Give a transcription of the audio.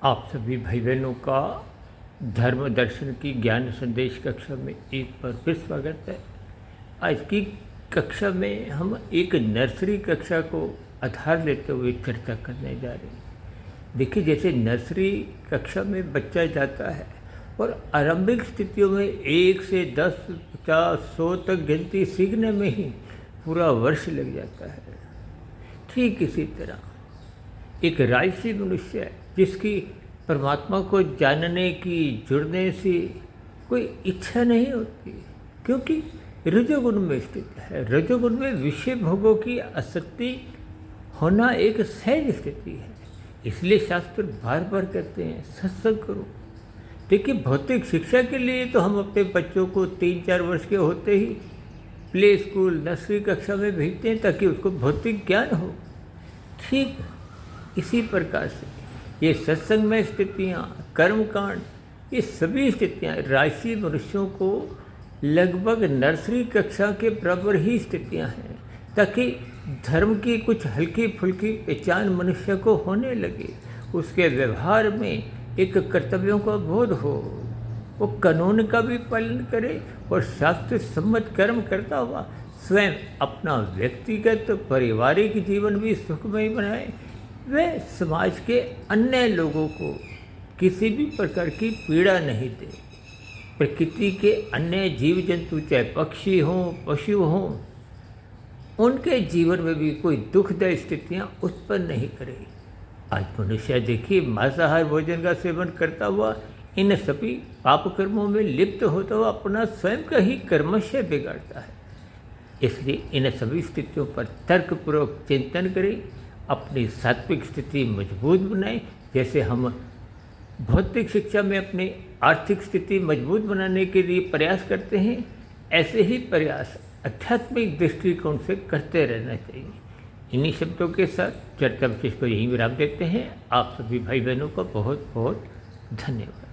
आप सभी भाई बहनों का धर्म दर्शन की ज्ञान संदेश कक्षा में एक बार फिर स्वागत है। आज की कक्षा में हम एक नर्सरी कक्षा को आधार लेते हुए चर्चा करने जा रहे हैं। देखिए, जैसे नर्सरी कक्षा में बच्चा जाता है और आरंभिक स्थितियों में 1 से 10, 50, 100 तक गिनती सीखने में ही पूरा वर्ष लग जाता है। ठीक इसी तरह एक राजसी मनुष्य है जिसकी परमात्मा को जानने की, जुड़ने से कोई इच्छा नहीं होती, क्योंकि रजोगुण में स्थित है। रजोगुण में विषय भोगों की आसक्ति होना एक सहज स्थिति है। इसलिए शास्त्र बार बार कहते हैं सत्संग करो। देखिए, भौतिक शिक्षा के लिए तो हम अपने बच्चों को 3-4 वर्ष के होते ही प्ले स्कूल, नर्सरी कक्षा में भेजते हैं ताकि उसको भौतिक ज्ञान हो। ठीक इसी प्रकार से ये सत्संग में स्थितियाँ, कर्मकांड, ये सभी स्थितियाँ राजसी मनुष्यों को लगभग नर्सरी कक्षा के बराबर ही स्थितियाँ हैं, ताकि धर्म की कुछ हल्की फुल्की पहचान मनुष्य को होने लगे। उसके व्यवहार में एक कर्तव्यों का बोध हो, वो कानून का भी पालन करे और शास्त्र सम्मत कर्म करता हुआ स्वयं अपना व्यक्तिगत पारिवारिक जीवन भी सुखमय बनाए। वह समाज के अन्य लोगों को किसी भी प्रकार की पीड़ा नहीं दे। प्रकृति के अन्य जीव जंतु, चाहे पक्षी हों, पशु हों, उनके जीवन में भी कोई दुखदायी स्थितियाँ उत्पन्न नहीं करे। आज मनुष्य देखिए, मांसाहार भोजन का सेवन करता हुआ इन सभी पाप कर्मों में लिप्त होता हुआ अपना स्वयं का ही कर्मशय बिगाड़ता है। इसलिए इन सभी स्थितियों पर तर्कपूर्वक चिंतन करें, अपनी सात्विक स्थिति मजबूत बनाएं। जैसे हम भौतिक शिक्षा में अपनी आर्थिक स्थिति मजबूत बनाने के लिए प्रयास करते हैं, ऐसे ही प्रयास आध्यात्मिक दृष्टिकोण से करते रहना चाहिए। इन्हीं शब्दों के साथ चर्चा विशेष को यहीं विराम देते हैं। आप सभी भाई बहनों का बहुत बहुत धन्यवाद।